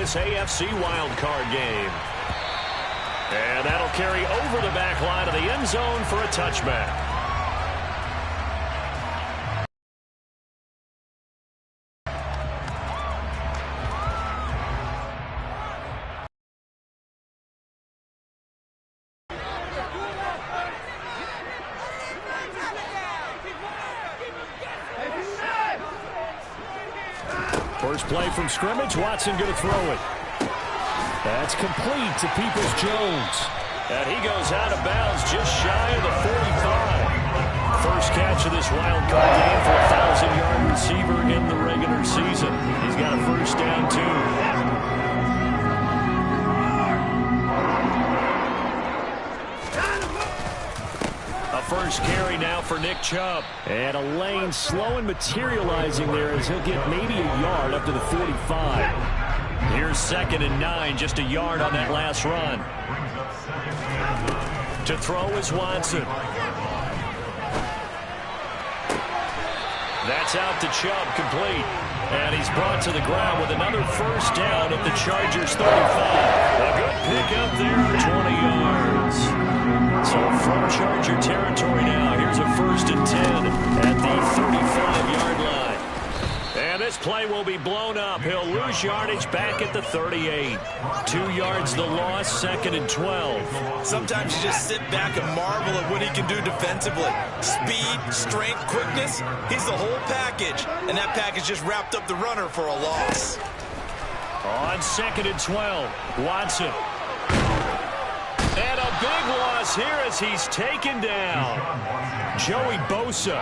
this AFC wildcard game. And that'll carry over the back line of the end zone for a touchback. First play from scrimmage. Watson going to throw it. That's complete to Peoples-Jones. And he goes out of bounds just shy of the 45. First catch of this wild card game for a 1,000-yard receiver in the regular season. He's got a first down, too. First carry now for Nick Chubb. And a lane slow and materializing there as he'll get maybe a yard up to the 45. Here's 2nd and 9, just a yard on that last run. To throw is Watson. That's out to Chubb, complete. And he's brought to the ground with another first down at the Chargers 35. A good pickup there, 20 yards. So from Charger territory now, here's a 1st and 10 at the 35-yard line. And this play will be blown up. He'll lose yardage back at the 38. 2 yards the loss, 2nd and 12. Sometimes you just sit back and marvel at what he can do defensively. Speed, strength, quickness, he's the whole package. And that package just wrapped up the runner for a loss. On 2nd and 12, Watson. And a big loss here as he's taken down. Joey Bosa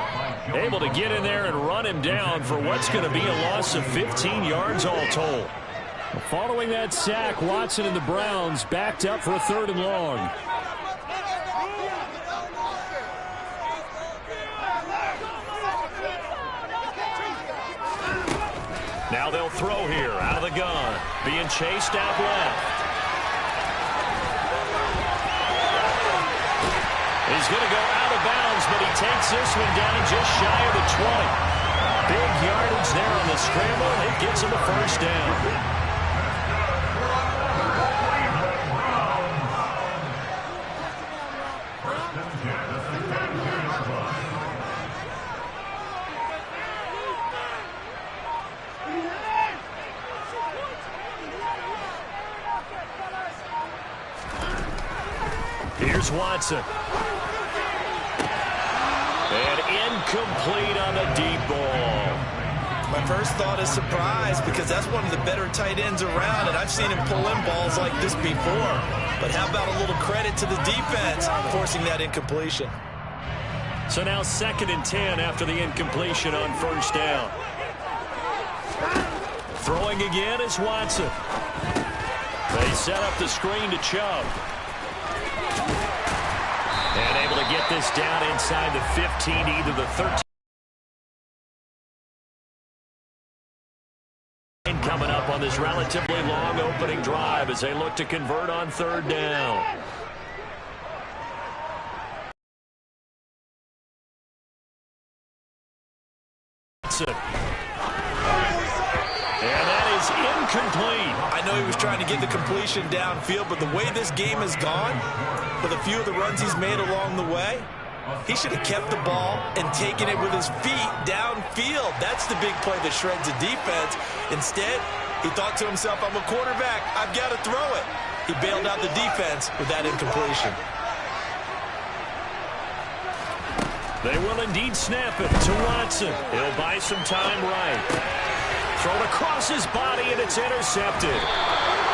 able to get in there and run him down for what's going to be a loss of 15 yards all told. Following that sack, Watson and the Browns backed up for a 3rd and long. Now they'll throw here out of the gun. Being chased out left. He's going to go out of bounds, but he takes this one down just shy of the 20. Big yardage there on the scramble. It gets him a first down. Here's Watson. And incomplete on the deep ball. My first thought is surprise because that's one of the better tight ends around, and I've seen him pull in balls like this before. But how about a little credit to the defense forcing that incompletion? So now 2nd and 10 after the incompletion on first down. Throwing again is Watson. They set up the screen to Chubb. And able to get this down inside the 15, either the 13. Coming up on this relatively long opening drive as they look to convert on 3rd down. And that is incomplete. I know he was trying to get the completion downfield, but the way this game has gone, with a few of the runs he's made along the way, he should have kept the ball and taken it with his feet downfield. That's the big play that shreds the defense. Instead, he thought to himself, I'm a quarterback. I've got to throw it. He bailed out the defense with that incompletion. They will indeed snap it to Watson. He'll buy some time right. Thrown across his body, and it's intercepted.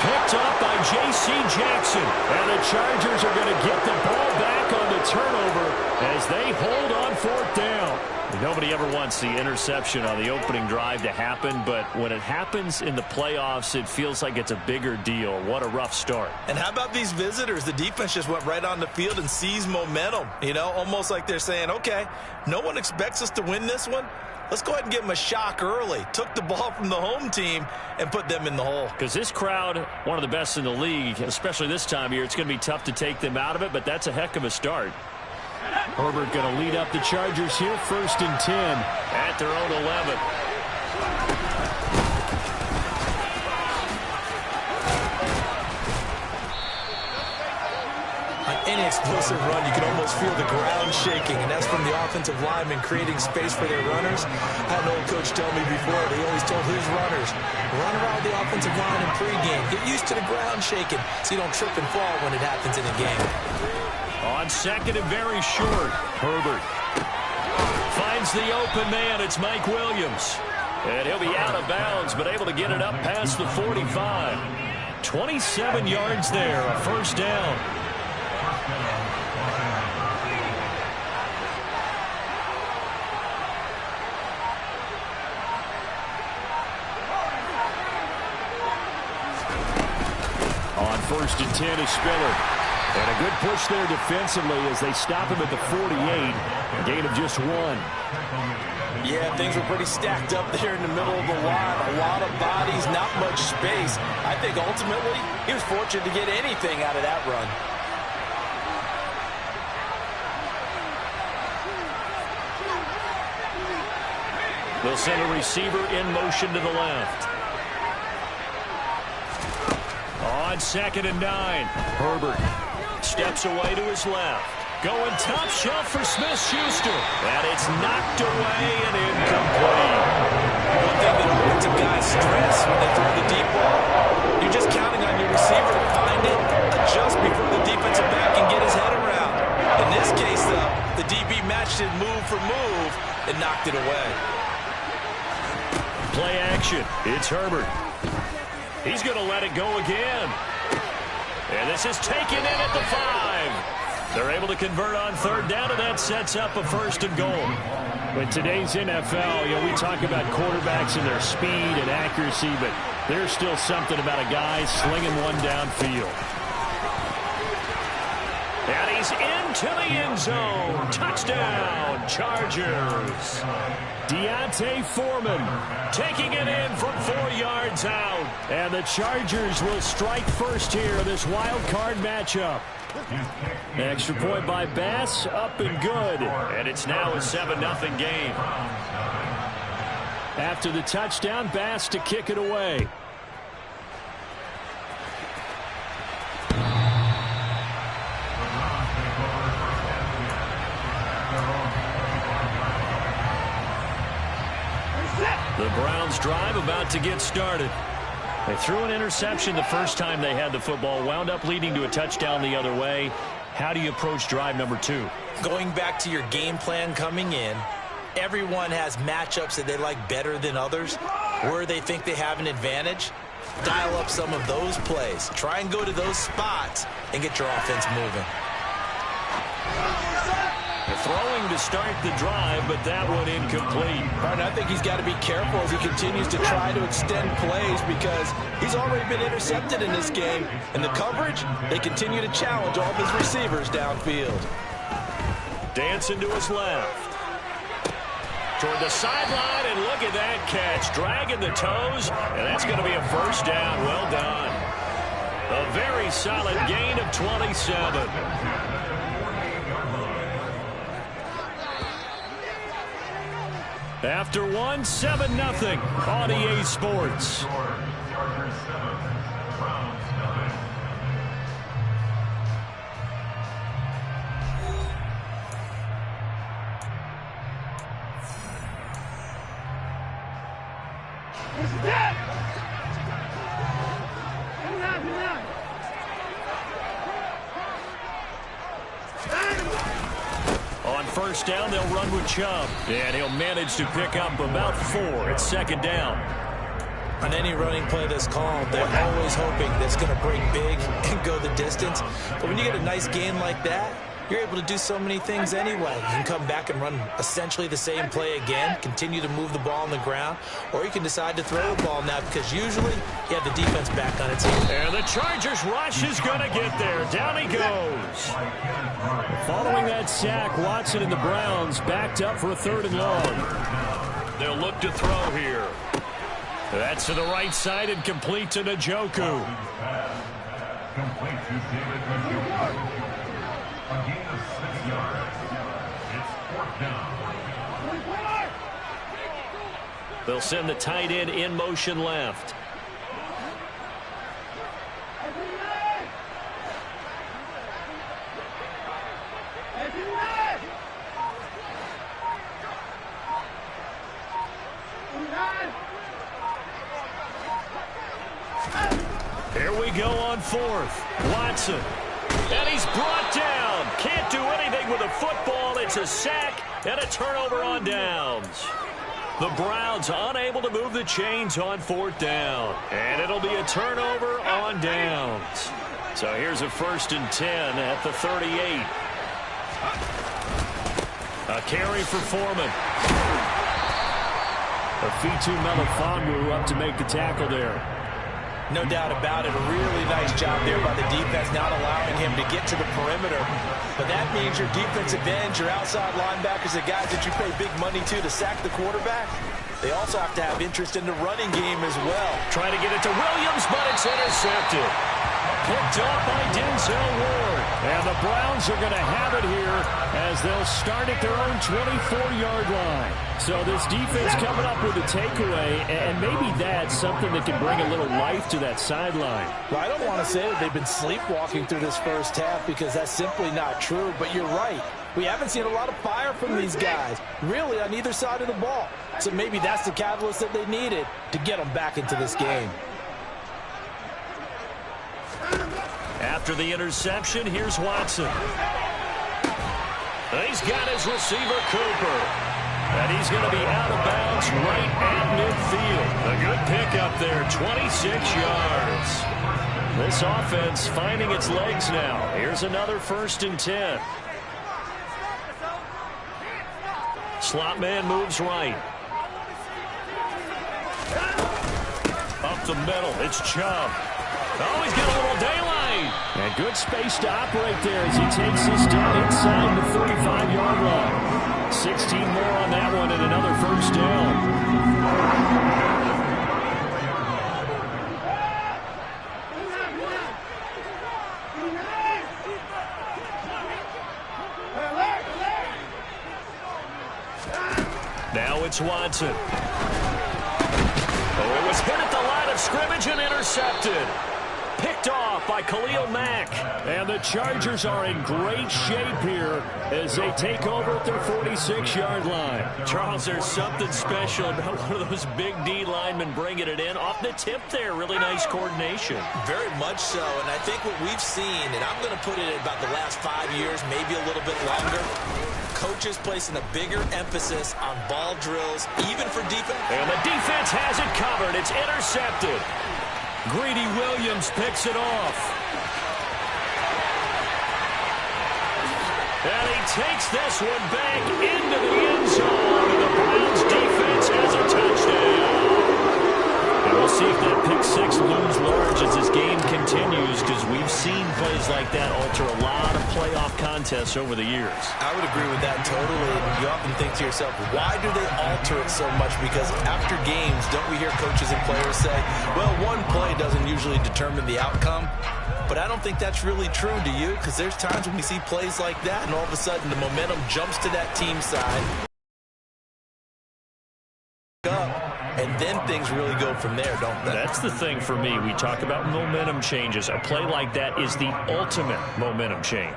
Picked up by J.C. Jackson. And the Chargers are going to get the ball back on the turnover as they hold on 4th down. Nobody ever wants the interception on the opening drive to happen, but when it happens in the playoffs, it feels like it's a bigger deal. What a rough start. And how about these visitors? The defense just went right on the field and seized momentum. You know, almost like they're saying, okay, no one expects us to win this one. Let's go ahead and give them a shock early. Took the ball from the home team and put them in the hole. Because this crowd, one of the best in the league, especially this time of year, it's going to be tough to take them out of it, but that's a heck of a start. Herbert going to lead up the Chargers here, 1st and 10 at their own 11. any explosive run, you can almost feel the ground shaking, and that's from the offensive linemen creating space for their runners. I had an old coach tell me before, they always told his runners, run around the offensive line in pregame. Get used to the ground shaking so you don't trip and fall when it happens in a game. On second and very short, Herbert finds the open man. It's Mike Williams. And he'll be out of bounds, but able to get it up past the 45. 27 yards there, a first down. On first and 10 is Spiller. And a good push there defensively as they stop him at the 48. A gain of just 1. Yeah, things were pretty stacked up there in the middle of the line. A lot of bodies, not much space. I think ultimately he was fortunate to get anything out of that run. They'll send a receiver in motion to the left. On second and 9, Herbert steps away to his left. Going top shelf for Smith-Schuster. And it's knocked away and incomplete. One thing that puts a guy's stress when they throw the deep ball, you're just counting on your receiver to find it, adjust before the defensive back can get his head around. In this case, though, the DB matched it move for move and knocked it away. Play action. It's Herbert. He's going to let it go again. And this is taken in at the 5. They're able to convert on third down, and that sets up a first and goal. In today's NFL, we talk about quarterbacks and their speed and accuracy, but there's still something about a guy slinging one downfield. And he's into the end zone. Touchdown, Chargers. Deontay Foreman taking it in from 4 yards out. And the Chargers will strike first here in this wild card matchup. Extra point by Bass, up and good. And it's now a 7-0 game. After the touchdown, Bass to kick it away. The Browns drive about to get started. They threw an interception the first time they had the football, wound up leading to a touchdown the other way. How do you approach drive number 2? Going back to your game plan coming in, everyone has matchups that they like better than others, where they think they have an advantage. Dial up some of those plays. Try and go to those spots and get your offense moving. Throwing to start the drive, but that one incomplete. I think he's got to be careful as he continues to try to extend plays because he's already been intercepted in this game. And the coverage, they continue to challenge all of his receivers downfield. Dancing to his left. Toward the sideline, and look at that catch. Dragging the toes, and that's going to be a first down. Well done. A very solid gain of 27. After 7-0 on EA Sports. On first down, they'll run with Chubb. And he'll manage to pick up about 4 at second down. On any running play that's called, they're always hoping that's going to break big and go the distance. But when you get a nice gain like that, you're able to do so many things anyway. You can come back and run essentially the same play again, continue to move the ball on the ground, or you can decide to throw the ball now because usually you have the defense back on its heels. And the Chargers rush is going to get there. Down he goes. Following that sack, Watson and the Browns backed up for a 3rd and long. They'll look to throw here. That's to the right side and complete to Njoku. Complete to David Njoku. A gain of 6 yards. It's 4th down. They'll send the tight end in motion left. Here we go on fourth. Watson. And he's brought down. Can't do anything with a football. It's a sack and a turnover on downs. The Browns unable to move the chains on fourth down. And it'll be a turnover on downs. So here's a 1st and 10 at the 38. A carry for Foreman. Afitu Melifonwu up to make the tackle there. No doubt about it. A really nice job there by the defense, not allowing him to get to the perimeter. But that means your defensive ends, your outside linebackers, the guys that you pay big money to sack the quarterback, they also have to have interest in the running game as well. Trying to get it to Williams, but it's intercepted. Picked off by Denzel Ward. And the Browns are going to have it here as they'll start at their own 24-yard line. So this defense coming up with a takeaway, and maybe that's something that can bring a little life to that sideline. Well, I don't want to say that they've been sleepwalking through this first half because that's simply not true, but you're right. We haven't seen a lot of fire from these guys, really, on either side of the ball. So maybe that's the catalyst that they needed to get them back into this game. After the interception, here's Watson. He's got his receiver, Cooper. And he's going to be out of bounds right at midfield. A good pickup there, 26 yards. This offense finding its legs now. Here's another 1st and 10. Slot man moves right. Up the middle, it's Chubb. Oh, he's got a little daylight. And good space to operate there as he takes this down inside the 35-yard line. 16 more on that one and another 1st down. Now it's Watson. Oh, it was hit at the line of scrimmage and intercepted. Picked off by Khalil Mack. And the Chargers are in great shape here as they take over at their 46-yard line. Charles, there's something special about one of those big D linemen bringing it in. Off the tip there, really nice coordination. Very much so, and I think what we've seen, and I'm going to put it at about the last 5 years, maybe a little bit longer, coaches placing a bigger emphasis on ball drills, even for defense. And the defense has it covered. It's intercepted. Greedy Williams picks it off. And he takes this one back into the end zone. And the Browns defense has a touchdown. And we'll see if that pick six looms large as this game continues, because we've seen plays like that alter a lot of playoff contests over the years. I would agree with that totally. And you often think to yourself, why do they alter it so much? Because after games, don't we hear coaches and players say, well, one play doesn't usually determine the outcome? But I don't think that's really true, do you? Because there's times when we see plays like that, and all of a sudden the momentum jumps to that team side. And then things really go from there, don't they? That's the thing for me. We talk about momentum changes. A play like that is the ultimate momentum change.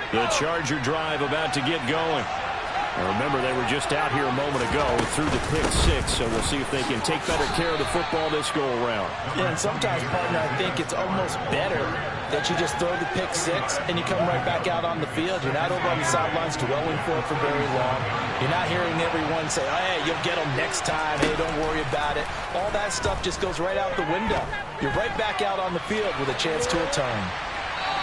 The Charger drive about to get going. Now remember, they were just out here a moment ago through the pick six, so we'll see if they can take better care of the football this go-around. Yeah, and sometimes, partner, I think it's almost better that you just throw the pick six and you come right back out on the field. You're not over on the sidelines dwelling for it for very long. You're not hearing everyone say, oh, hey, you'll get them next time. Hey, don't worry about it. All that stuff just goes right out the window. You're right back out on the field with a chance to return.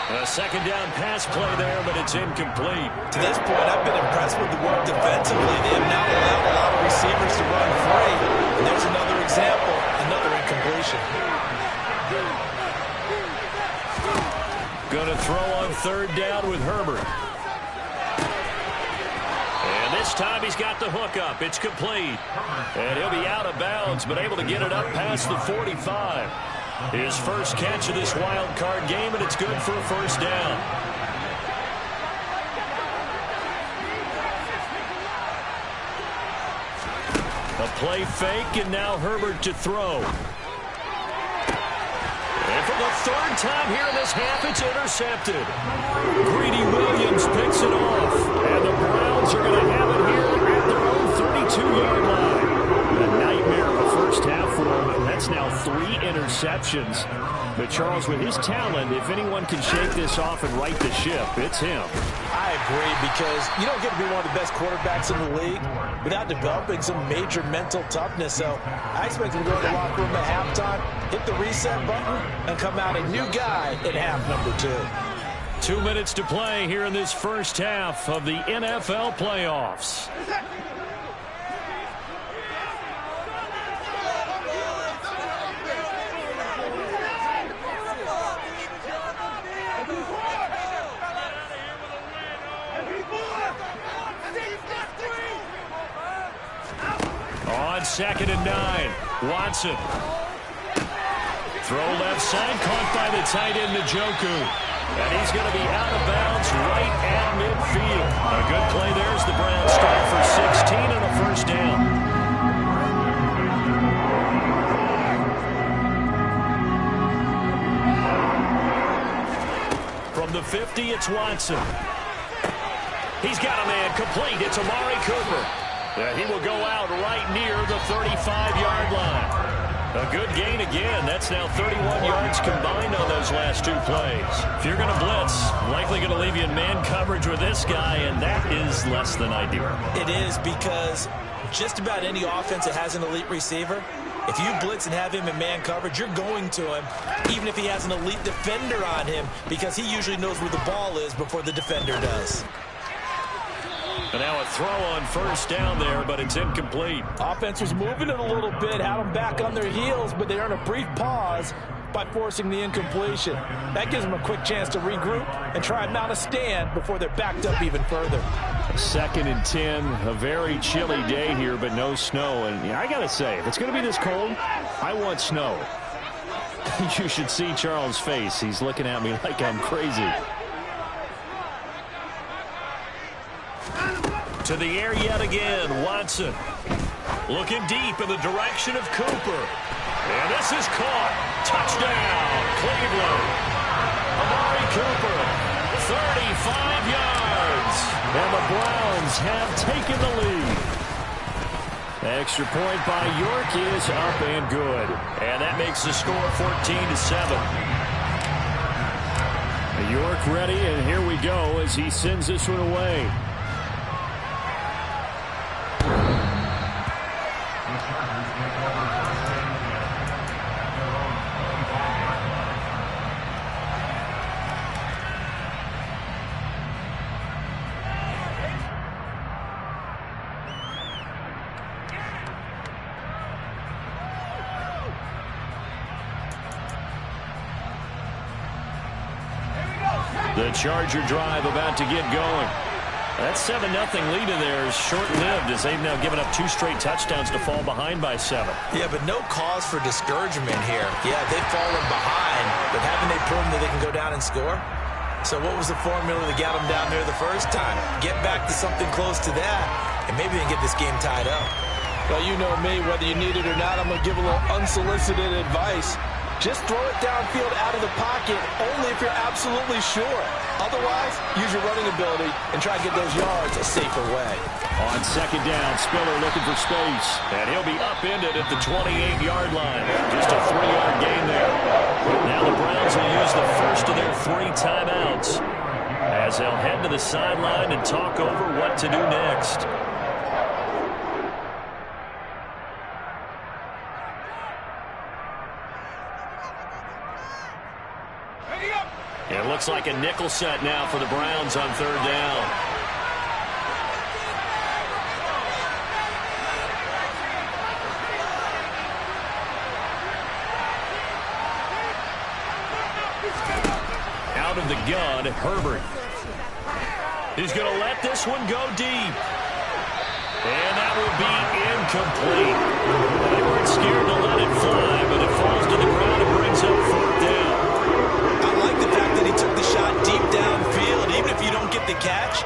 A second down pass play there, but it's incomplete. To this point, I've been impressed with the work defensively. They have not allowed a lot of receivers to run free. And there's another example, another incompletion. Going to throw on third down with Herbert. And this time he's got the hook up. It's complete. And he'll be out of bounds, but able to get it up past the 45. His first catch of this wild card game, and it's good for a first down. A Play fake, and now Herbert to throw. And for the third time here in this half, it's intercepted. Greedy Williams picks it off. And the Browns are going to have it here at their own 32-yard line. A nightmare of a first half for him. That's now 3 interceptions. But Charles, with his talent, if anyone can shake this off and right the ship, it's him. I agree, because you don't get to be one of the best quarterbacks in the league without developing some major mental toughness. So I expect him to go to the locker room at halftime, hit the reset button, and come out a new guy in half number 2. 2 minutes to play here in this first half of the NFL playoffs. On 2nd and 9, Watson. Throw left side, caught by the tight end, Njoku. And he's going to be out of bounds right at midfield. A good play there as the Browns start for 16 and a first down. From the 50, it's Watson. He's got a man complete. It's Amari Cooper. He will go out right near the 35-yard line. A good gain again. That's now 31 yards combined on those last 2 plays. If you're going to blitz, likely going to leave you in man coverage with this guy, and that is less than ideal. It is, because just about any offense that has an elite receiver, if you blitz and have him in man coverage, you're going to him, even if he has an elite defender on him, because he usually knows where the ball is before the defender does. And now a throw on first down there, but it's incomplete. Offense was moving it a little bit, had them back on their heels, but they earned a brief pause by forcing the incompletion. That gives them a quick chance to regroup and try and mount a stand before they're backed up even further. 2nd and 10, a very chilly day here, but no snow. And I got to say, if it's going to be this cold, I want snow. You should see Charles' face. He's looking at me like I'm crazy. To the air yet again, Watson. Looking deep in the direction of Cooper. And this is caught. Touchdown, Cleveland. Amari Cooper, 35 yards. And the Browns have taken the lead. The extra point by York is up and good. And that makes the score 14-7. York ready, and here we go as he sends this one away. The Charger drive about to get going. That 7-0 lead in there is short-lived as they've now given up 2 straight touchdowns to fall behind by 7. Yeah, but no cause for discouragement here. Yeah, they've fallen behind, but haven't they proven that they can go down and score? So what was the formula that got them down there the first time? Get back to something close to that, and maybe they can get this game tied up. Well, you know me, whether you need it or not, I'm going to give a little unsolicited advice. Just throw it downfield out of the pocket only if you're absolutely sure. Otherwise, use your running ability and try to get those yards a safer way. On 2nd down, Spiller looking for space. And he'll be upended at the 28-yard line. Just a 3-yard gain there. Now the Browns will use the first of their 3 timeouts as they'll head to the sideline and talk over what to do next. It looks like a nickel set now for the Browns on 3rd down. Out of the gun, Herbert. He's going to let this one go deep. And that will be incomplete. They weren't scared to let it fly, but it falls to the ground and brings up 4th down. I like the fact that he took the shot deep downfield. Even if you don't get the catch,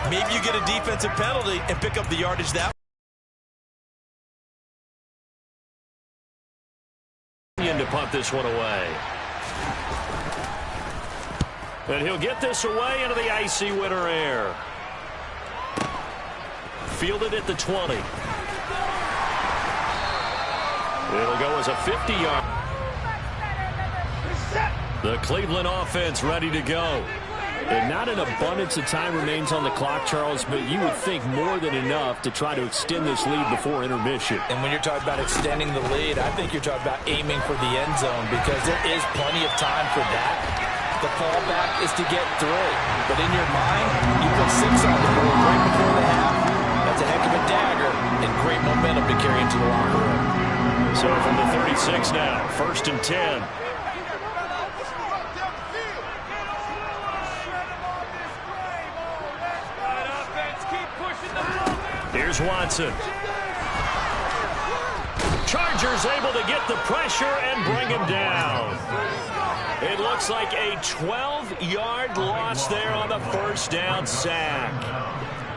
maybe you get a defensive penalty and pick up the yardage that way. punt this one away. And he'll get this away into the icy winter air. Fielded at the 20. It'll go as a 50-yard. The Cleveland offense ready to go. And not an abundance of time remains on the clock, Charles, but you would think more than enough to try to extend this lead before intermission. And when you're talking about extending the lead, I think you're talking about aiming for the end zone because there is plenty of time for that. The fallback is to get 3. But in your mind, you put 6 on the board right before the half. That's a heck of a dagger and great momentum to carry into the locker room. So from the 36 now, 1st and 10. Here's Watson. Chargers able to get the pressure and bring him down. It looks like a 12-yard loss there on the first down sack.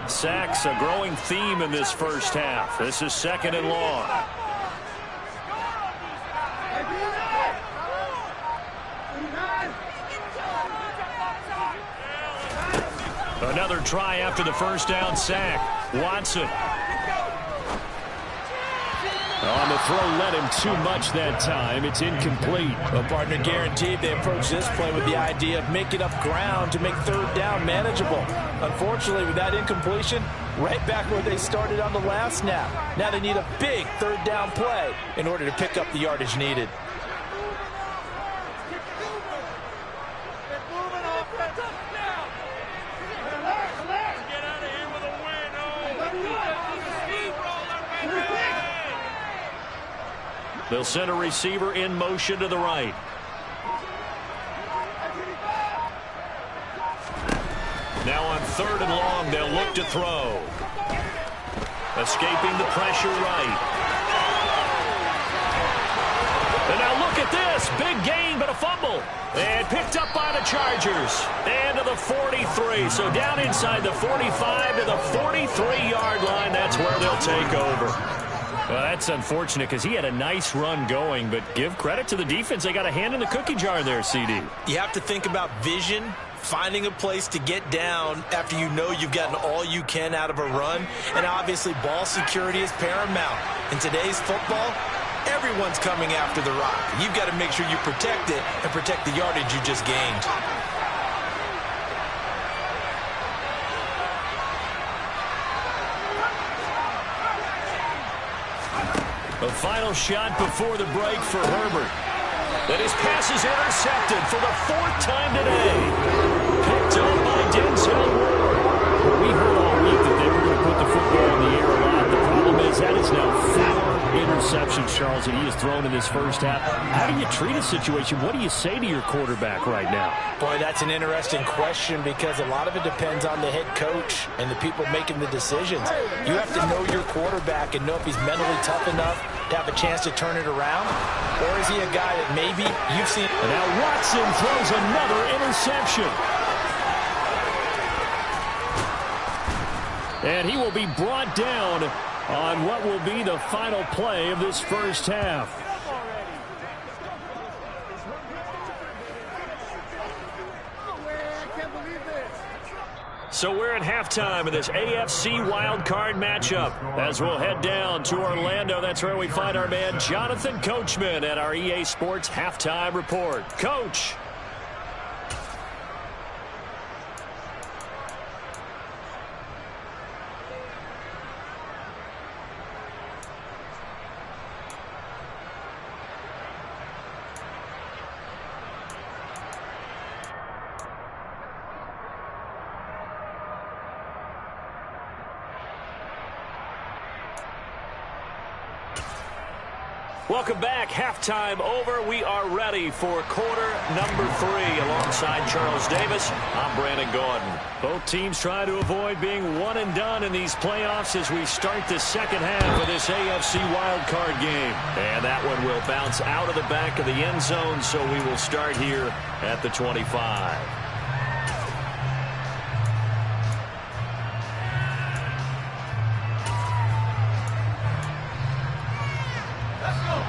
Sacks a growing theme in this first half. This is 2nd and long. Another try after the first down sack. Watson. On the throw, led him too much that time. It's incomplete. Well, partner, guaranteed they approach this play with the idea of making up ground to make 3rd down manageable. Unfortunately, with that incompletion, right back where they started on the last snap. Now they need a big 3rd down play in order to pick up the yardage needed. They'll send a receiver in motion to the right. Now on 3rd and long, they'll look to throw. Escaping the pressure right. And now look at this. Big gain, but a fumble. And picked up by the Chargers. And to the 43. So down inside the 45 to the 43-yard line. That's where they'll take over. Well, that's unfortunate because he had a nice run going, but give credit to the defense. They got a hand in the cookie jar there, CD. You have to think about vision, finding a place to get down after you know you've gotten all you can out of a run, and obviously ball security is paramount. In today's football, everyone's coming after the rock. You've got to make sure you protect it and protect the yardage you just gained. A final shot before the break for Herbert. And his pass is intercepted for the 4th time today. Picked up by Denzel Ward. We heard all week that they were going to put the football in the air a lot. The problem is that is now 4 interceptions, Charles, that he has thrown in this first half. How do you treat a situation? What do you say to your quarterback right now? Boy, that's an interesting question because a lot of it depends on the head coach and the people making the decisions. You have to know your quarterback and know if he's mentally tough enough to have a chance to turn it around, or is he a guy that maybe you've seen. And now Watson throws another interception. And he will be brought down on what will be the final play of this first half. So we're at halftime of this AFC wildcard matchup. As we'll head down to Orlando, that's where we find our man Jonathan Coachman at our EA Sports Halftime Report. Coach. Welcome back. Halftime over. We are ready for quarter number 3. Alongside Charles Davis, I'm Brandon Gaudin. Both teams try to avoid being one and done in these playoffs as we start the second half of this AFC wildcard game. And that one will bounce out of the back of the end zone, so we will start here at the 25.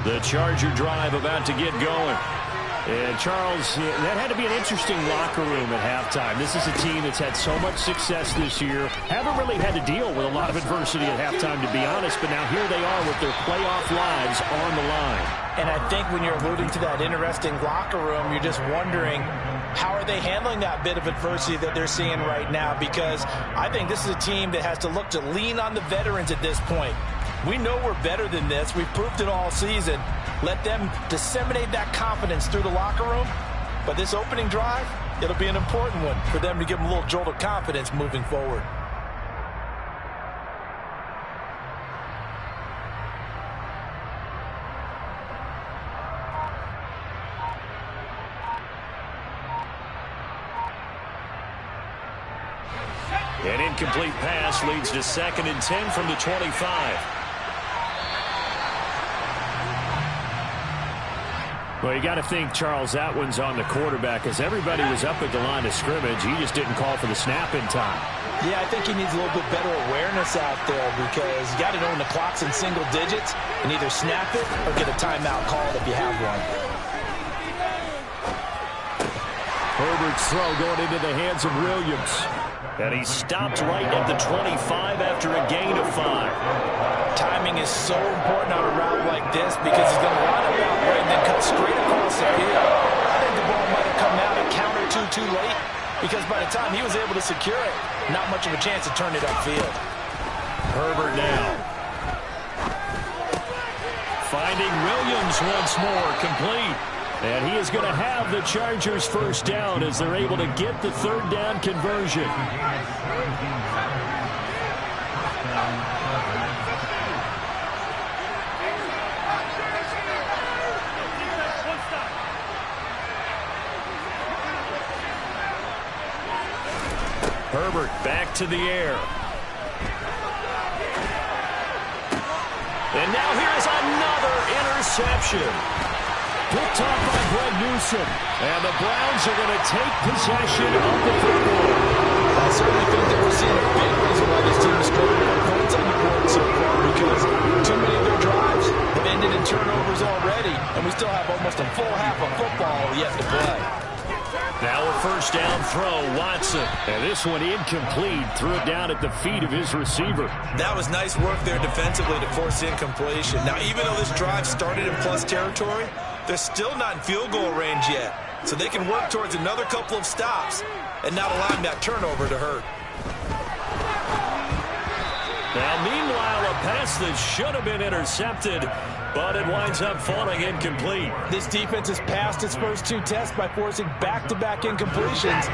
The Charger drive about to get going. And, Charles, that had to be an interesting locker room at halftime. This is a team that's had so much success this year. Haven't really had to deal with a lot of adversity at halftime, to be honest. But now here they are with their playoff lives on the line. And I think when you're alluding to that interesting locker room, you're just wondering, how are they handling that bit of adversity that they're seeing right now? Because I think this is a team that has to look to lean on the veterans at this point. We know we're better than this. We've proved it all season. Let them disseminate that confidence through the locker room. But this opening drive, it'll be an important one for them to give them a little jolt of confidence moving forward. An incomplete pass leads to 2nd and 10 from the 25. Well, you got to think, Charles, that one's on the quarterback, as everybody was up at the line of scrimmage. He just didn't call for the snap in time. Yeah, I think he needs a little bit better awareness out there, because you got to know when the clock's in single digits and either snap it or get a timeout called if you have one. Herbert's throw going into the hands of Williams. And he stopped right at the 25 after a gain of 5. Timing is so important on a route like this, because he's going to line up out right and then cut straight across the field. I think the ball might have come out a count or two too late, because by the time he was able to secure it, not much of a chance to turn it upfield. Herbert now. Finding Williams once more, complete. And he is going to have the Chargers first down as they're able to get the 3rd down conversion. Herbert back to the air. And now here's another interception. Picked off by Greg Newsome. And the Browns are going to take possession of the football. I certainly think that we're seeing a big reason why this team is struggling to put points on the board so far, because too many of their drives have ended in turnovers already, and we still have almost a full half of football yet to play. Now a 1st down throw, Watson. And this one incomplete. Threw it down at the feet of his receiver. That was nice work there defensively to force incompletion. Now, even though this drive started in plus territory, they're still not in field goal range yet. So they can work towards another couple of stops and not allowing that turnover to hurt. Now, meanwhile, a pass that should have been intercepted, but it winds up falling incomplete. This defense has passed its first 2 tests by forcing back-to-back incompletions.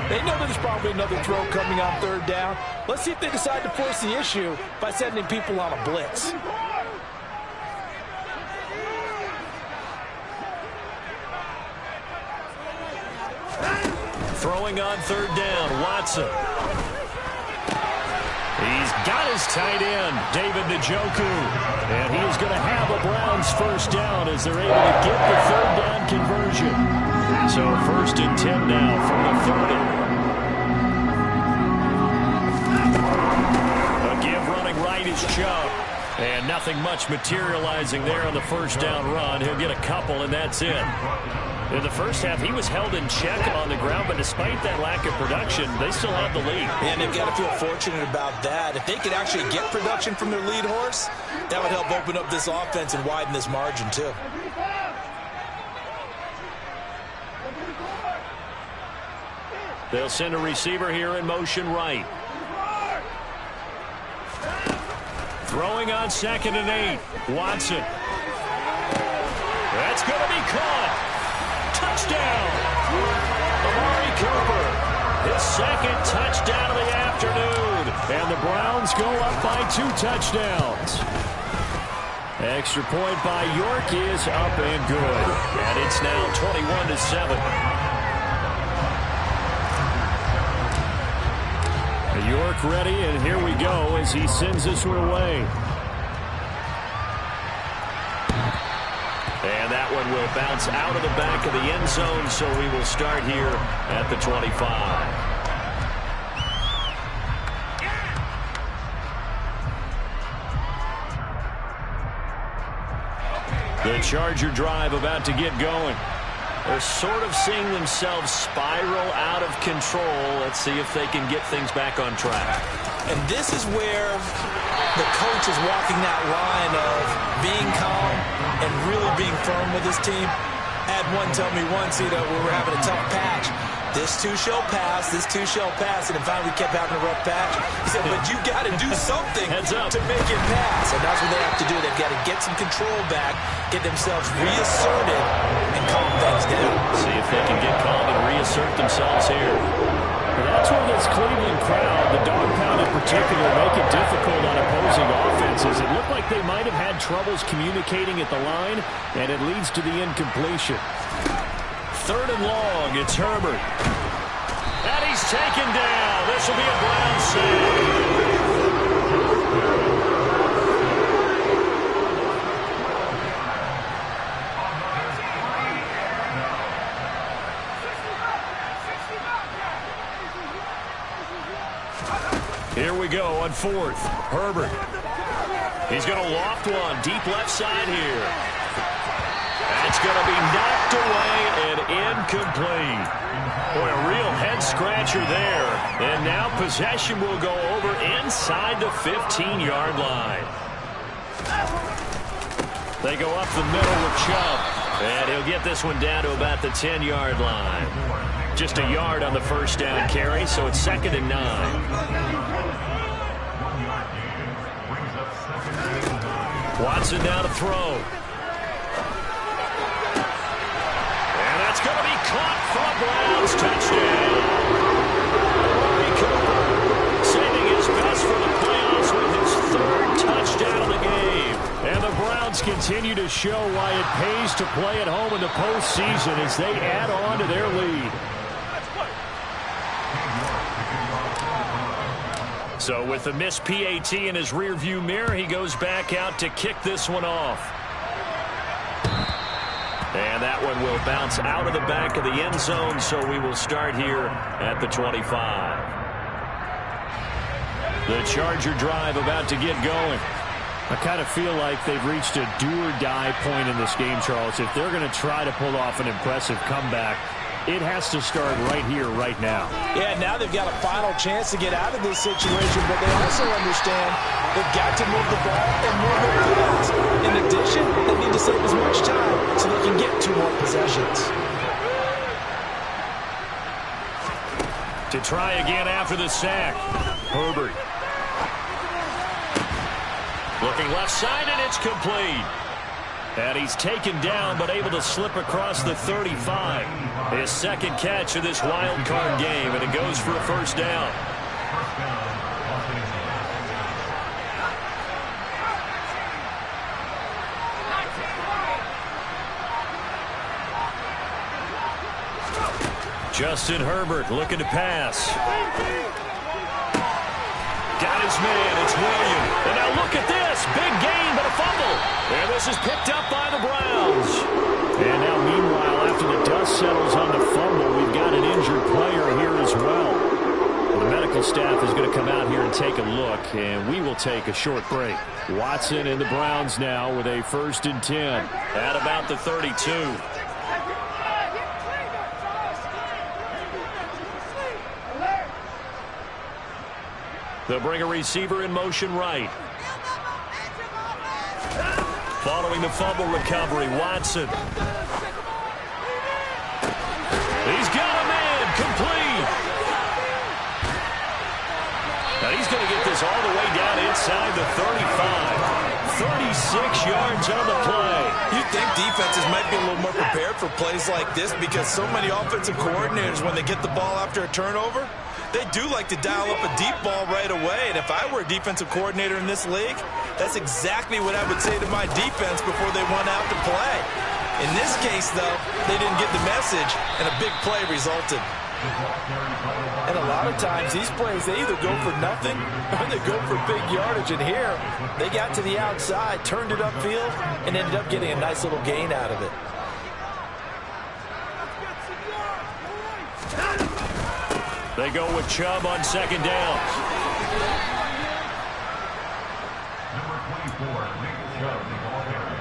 They know there's probably another throw coming on 3rd down. Let's see if they decide to force the issue by sending people on a blitz. Throwing on 3rd down, Watson. He's got his tight end, David Njoku. And he is going to have a Browns first down as they're able to get the 3rd down conversion. So 1st and 10 now from the 30. A give running right is Chubb. And nothing much materializing there on the 1st down run. He'll get a couple, and that's it. In the first half, he was held in check on the ground, but despite that lack of production, they still have the lead. And they've got to feel fortunate about that. If they could actually get production from their lead horse, that would help open up this offense and widen this margin, too. They'll send a receiver here in motion right. Throwing on 2nd and 8. Watson. That's going to be caught. Touchdown! Amari Cooper, his 2nd touchdown of the afternoon. And the Browns go up by 2 touchdowns. Extra point by York is up and good. And it's now 21-7. York ready, and here we go as he sends this one away. And that one will bounce out of the back of the end zone, so we will start here at the 25. The The Charger drive about to get going. They're sort of seeing themselves spiral out of control. Let's see if they can get things back on track. And this is where the coach is walking that line of being calm and really being firm with his team. I had one tell me once, we were having a tough patch. This too shall pass, this too shall pass. And finally we kept having a rough patch. He said, but you got to do something to make it pass. And that's what they have to do. They've got to get some control back, get themselves reasserted, and calm things down. See if they can get calm and reassert themselves here. Well, that's where this Cleveland crowd, the dog pound in particular, make it difficult on opposing offenses. It looked like they might have had troubles communicating at the line, and it leads to the incompletion. 3rd and long, it's Herbert. And he's taken down. This will be a Brown sack. Here we go on 4th. Herbert. He's going to loft one. Deep left side here. It's going to be knocked away and incomplete. Boy, a real head-scratcher there. And now possession will go over inside the 15-yard line. They go up the middle with Chubb. And he'll get this one down to about the 10-yard line. Just a yard on the first down carry, so it's 2nd and 9. Watson now to throw. And that's going to be caught for a Browns touchdown. Amari Cooper saving his best for the playoffs with his 3rd touchdown of the game. And the Browns continue to show why it pays to play at home in the postseason as they add on to their lead. So with the missed PAT in his rearview mirror, he goes back out to kick this one off. And that one will bounce out of the back of the end zone, so we will start here at the 25. The Charger drive about to get going. I kind of feel like they've reached a do-or-die point in this game, Charles. If they're going to try to pull off an impressive comeback, it has to start right here, right now. Yeah, now they've got a final chance to get out of this situation, but they also understand they've got to move the ball and move it fast. In addition, they need to save as much time so they can get 2 more possessions. To try again after the sack, Herbert. Looking left side, and it's complete. And he's taken down, but able to slip across the 35. His 2nd catch of this wild card game, and it goes for a first down. Justin Herbert looking to pass. Got his man, it's Williams. And now look at this, big gain, but a fumble. And this is picked up by the Browns. And now, meanwhile, after the dust settles on the fumble, we've got an injured player here as well. The medical staff is going to come out here and take a look, and we will take a short break. Watson and the Browns now with a 1st and 10. At about the 32. They'll bring a receiver in motion right. Following the fumble recovery, Watson. He's got a man, complete. Now he's going to get this all the way down inside the 35. 36 yards on the play. You think defenses might be a little more prepared for plays like this because so many offensive coordinators, when they get the ball after a turnover, they do like to dial up a deep ball right away. And if I were a defensive coordinator in this league, that's exactly what I would say to my defense before they went out to play. In this case, though, they didn't get the message, and a big play resulted. And a lot of times, these plays, they either go for nothing or they go for big yardage. And here, they got to the outside, turned it upfield, and ended up getting a nice little gain out of it. They go with Chubb on 2nd down. Number 24, Nick Chubb, the ball carrier.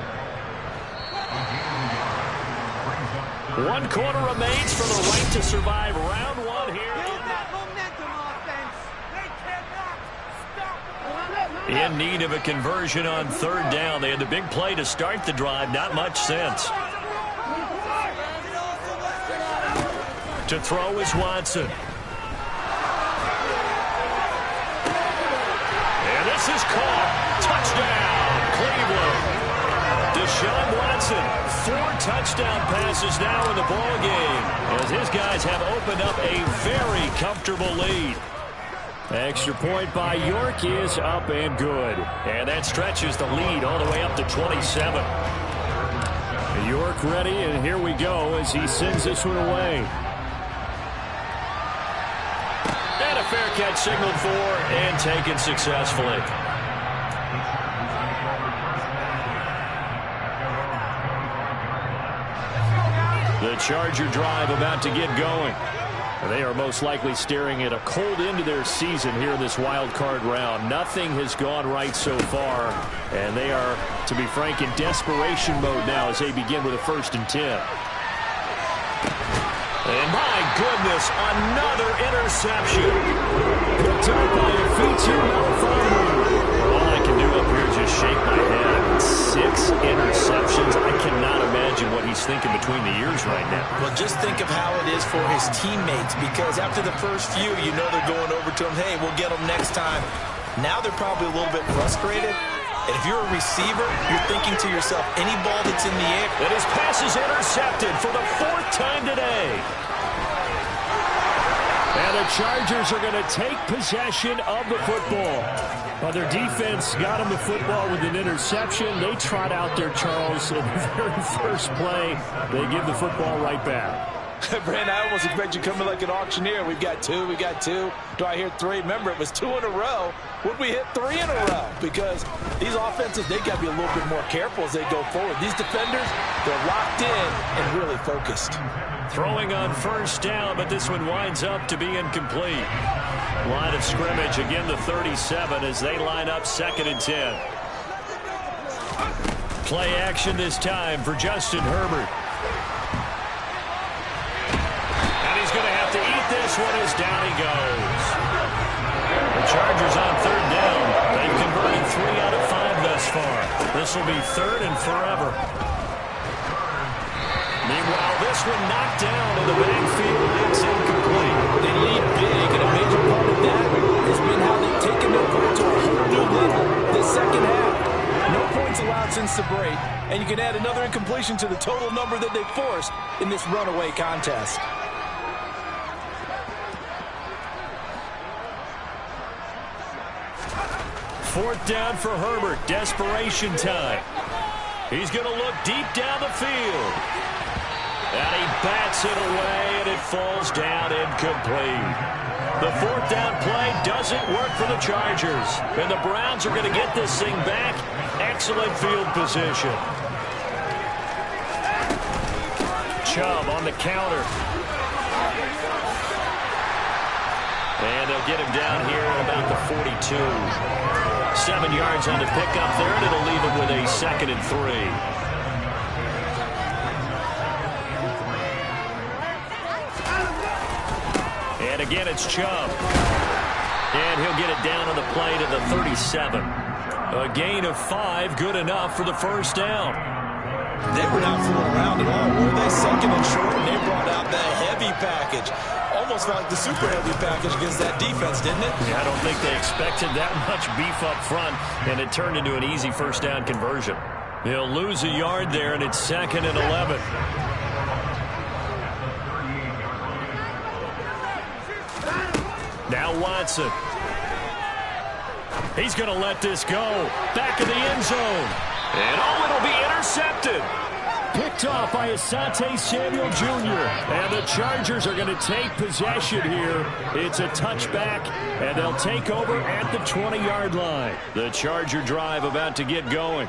1 quarter remains for the right to survive round 1 here. In need of a conversion on 3rd down. They had the big play to start the drive. Not much since. To throw is Watson. And this is caught. Touchdown, Cleveland. Deshaun Watson, 4 touchdown passes now in the ballgame as his guys have opened up a very comfortable lead. Extra point by York is up and good. And that stretches the lead all the way up to 27. York ready, and here we go as he sends this one away. And a fair catch signaled for and taken successfully. The Charger drive about to get going. They are most likely staring at a cold end to their season here in this wild card round. Nothing has gone right so far, and they are, to be frank, in desperation mode now as they begin with a 1st and 10. And my goodness, another interception. Picked up by a feature All I can do up here is just shake my head. 6 interceptions. I cannot imagine what he's thinking between the ears right now. Well, just think of how it is for his teammates, because after the first few, you know they're going over to him, hey, we'll get them next time. Now they're probably a little bit frustrated. And if you're a receiver, you're thinking to yourself, any ball that's in the air. And his pass is intercepted for the 4th time today. And the Chargers are going to take possession of the football. Well, their defense got them the football with an interception. They trot out there, Charles, in the very first play. They give the football right back. Brandon, I almost expect you coming like an auctioneer. We've got 2, we got 2. Do I hear 3? Remember, it was 2 in a row. Would we hit 3 in a row? Because these offenses, they got to be a little bit more careful as they go forward. These defenders, they're locked in and really focused. Throwing on 1st down, but this one winds up to be incomplete. Line of scrimmage, again the 37 as they line up 2nd and 10. Play action this time for Justin Herbert. And he's going to have to eat this one as down he goes. The Chargers on 3rd down. They've converted 3 out of 5 thus far. This will be 3rd and forever. Meanwhile, this one knocked down in the backfield. It's incomplete. They lead big, and a major part of that has been how they've taken their play to a whole new level this 2nd half. No points allowed since the break, and you can add another incompletion to the total number that they forced in this runaway contest. Fourth down for Herbert. Desperation time. He's going to look deep down the field. And he bats it away, and it falls down incomplete. The 4th down play doesn't work for the Chargers. And the Browns are going to get this thing back. Excellent field position. Chubb on the counter. And they'll get him down here at about the 42. 7 yards on the pickup there, and it'll leave him with a 2nd and 3. And again, it's Chubb. And he'll get it down on the play to the 37. A gain of 5, good enough for the 1st down. They were not fooling around at all, were they? 2nd and short, and they brought out the heavy package. Almost felt like the super heavy package against that defense, didn't it? Yeah, I don't think they expected that much beef up front, and it turned into an easy 1st down conversion. He'll lose a yard there, and it's 2nd and 11. Now Watson. He's going to let this go. Back of the end zone. And it'll be intercepted. Picked off by Asante Samuel Jr. And the Chargers are going to take possession here. It's a touchback, and they'll take over at the 20-yard line. The Charger drive about to get going.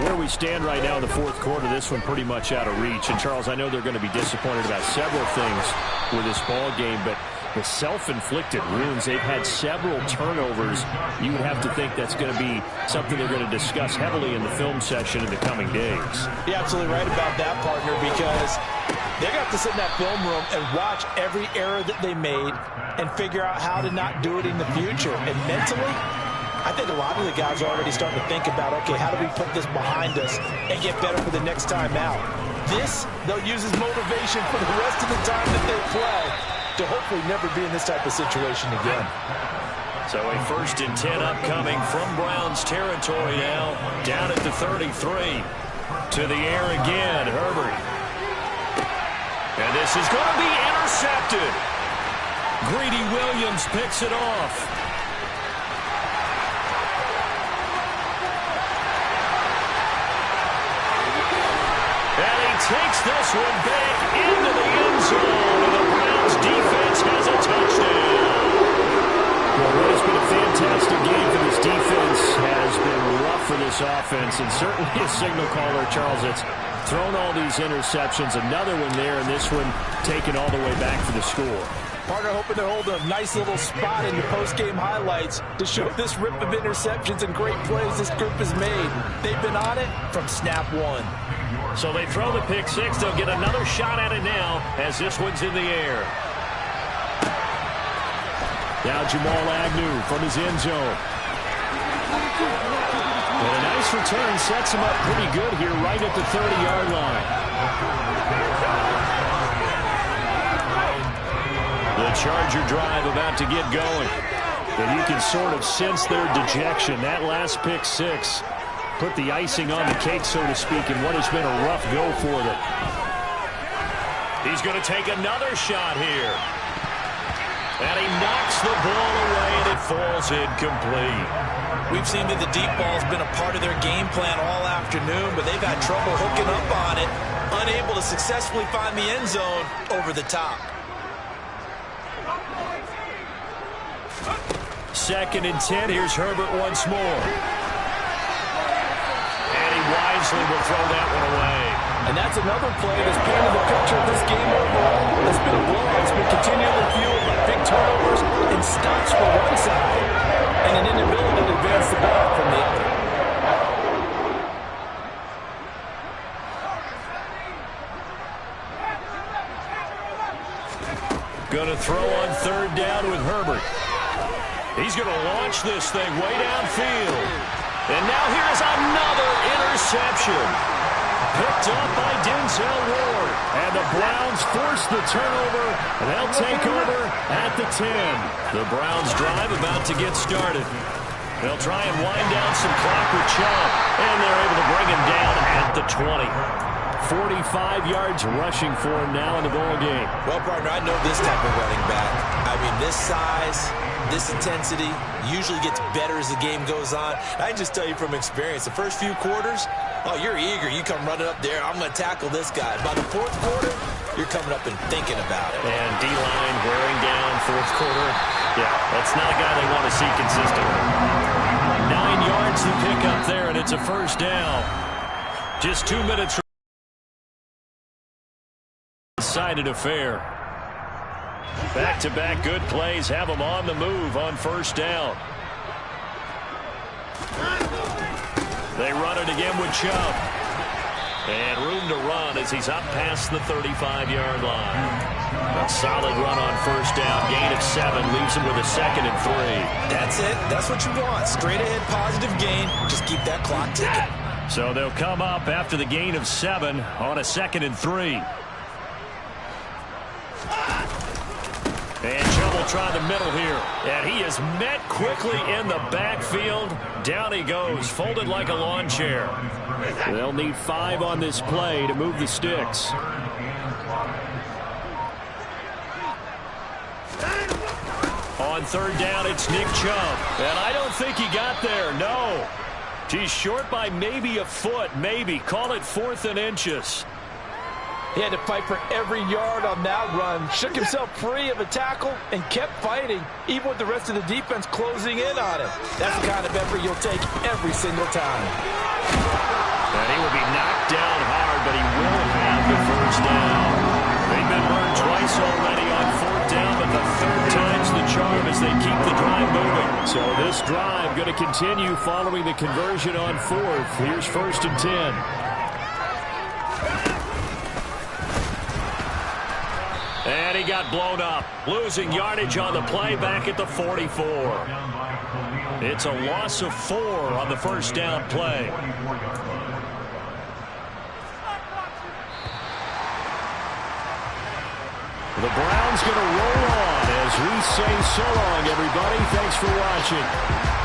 Where we stand right now in the 4th quarter, this one pretty much out of reach. And, Charles, I know they're going to be disappointed about several things with this ball game, but The self-inflicted wounds. They've had several turnovers. You would have to think that's going to be something they're going to discuss heavily in the film session in the coming days. You're absolutely right about that, partner, because they're going to have to sit in that film room and watch every error that they made and figure out how to not do it in the future. And mentally, I think a lot of the guys are already starting to think about, okay, how do we put this behind us and get better for the next time out? This, they'll use as motivation for the rest of the time that they play to hopefully never be in this type of situation again. So a 1st and 10 upcoming from Browns territory now, down at the 33. To the air again, Herbert. And this is going to be intercepted. Greedy Williams picks it off. And he takes this one back into the end zone. And the Browns defense has a touchdown. Well, what has been a fantastic game for this defense has been rough for this offense. And certainly a signal caller, Charles, that's thrown all these interceptions. Another one there, and this one taken all the way back for the score. Partner hoping they're holding a nice little spot in the post-game highlights to show this rip of interceptions and great plays this group has made. They've been on it from snap one. So they throw the pick six. They'll get another shot at it now as this one's in the air. Now Jamal Agnew from his end zone. And a nice return sets him up pretty good here right at the 30-yard line. The Charger drive about to get going. And you can sort of sense their dejection. That last pick six put the icing on the cake, so to speak, in what has been a rough go for them. He's going to take another shot here. And he knocks the ball away, and it falls incomplete. We've seen that the deep ball's been a part of their game plan all afternoon, but they've had trouble hooking up on it, unable to successfully find the end zone over the top. 2nd and 10. Here's Herbert once more. And he wisely will throw that one away. And that's another play that's painted the picture of this game overall. It's been a blowout. It's been continually fueled by big turnovers and stops for one side and an inability to advance the ball from the other. Going to throw on 3rd down with Herbert. He's going to launch this thing way downfield. And now here's another interception. Picked up by Denzel Ward. And the Browns force the turnover, and they'll take over at the 10. The Browns drive about to get started. They'll try and wind down some clock with Chubb, and they're able to bring him down at the 20. 45 yards rushing for him now in the ball game. Well, partner, I know this type of running back. I mean, this size, this intensity usually gets better as the game goes on. I can just tell you from experience, the first few quarters, oh, you're eager. You come running up there. I'm going to tackle this guy. By the 4th quarter, you're coming up and thinking about it. And D-line wearing down 4th quarter. Yeah, that's not a guy they want to see consistently. 9 yards to pick up there, and it's a 1st down. Just 2 minutes. Decided affair. Back-to-back good plays have them on the move on 1st down. They run it again with Chubb. And room to run as he's up past the 35-yard line. A solid run on 1st down. Gain of 7 leaves him with a 2nd and 3. That's it. That's what you want. Straight ahead positive gain. Just keep that clock ticking. So they'll come up after the gain of 7 on a 2nd and 3. And Chubb will try the middle here. And he is met quickly in the backfield. Down he goes, folded like a lawn chair. They'll need 5 on this play to move the sticks. On 3rd down, it's Nick Chubb. And I don't think he got there, no. He's short by maybe a foot, maybe. Call it 4th and inches. He had to fight for every yard on that run. Shook himself free of a tackle and kept fighting, even with the rest of the defense closing in on him. That's the kind of effort you'll take every single time. And he will be knocked down hard, but he will have the 1st down. They've been burned twice already on 4th down, but the 3rd moving. So this drive going to continue following the conversion on fourth. Here's 1st and 10. And he got blown up. Losing yardage on the play back at the 44. It's a loss of 4 on the first down play. The Browns going to roll on as we say so long, everybody. Thanks for watching.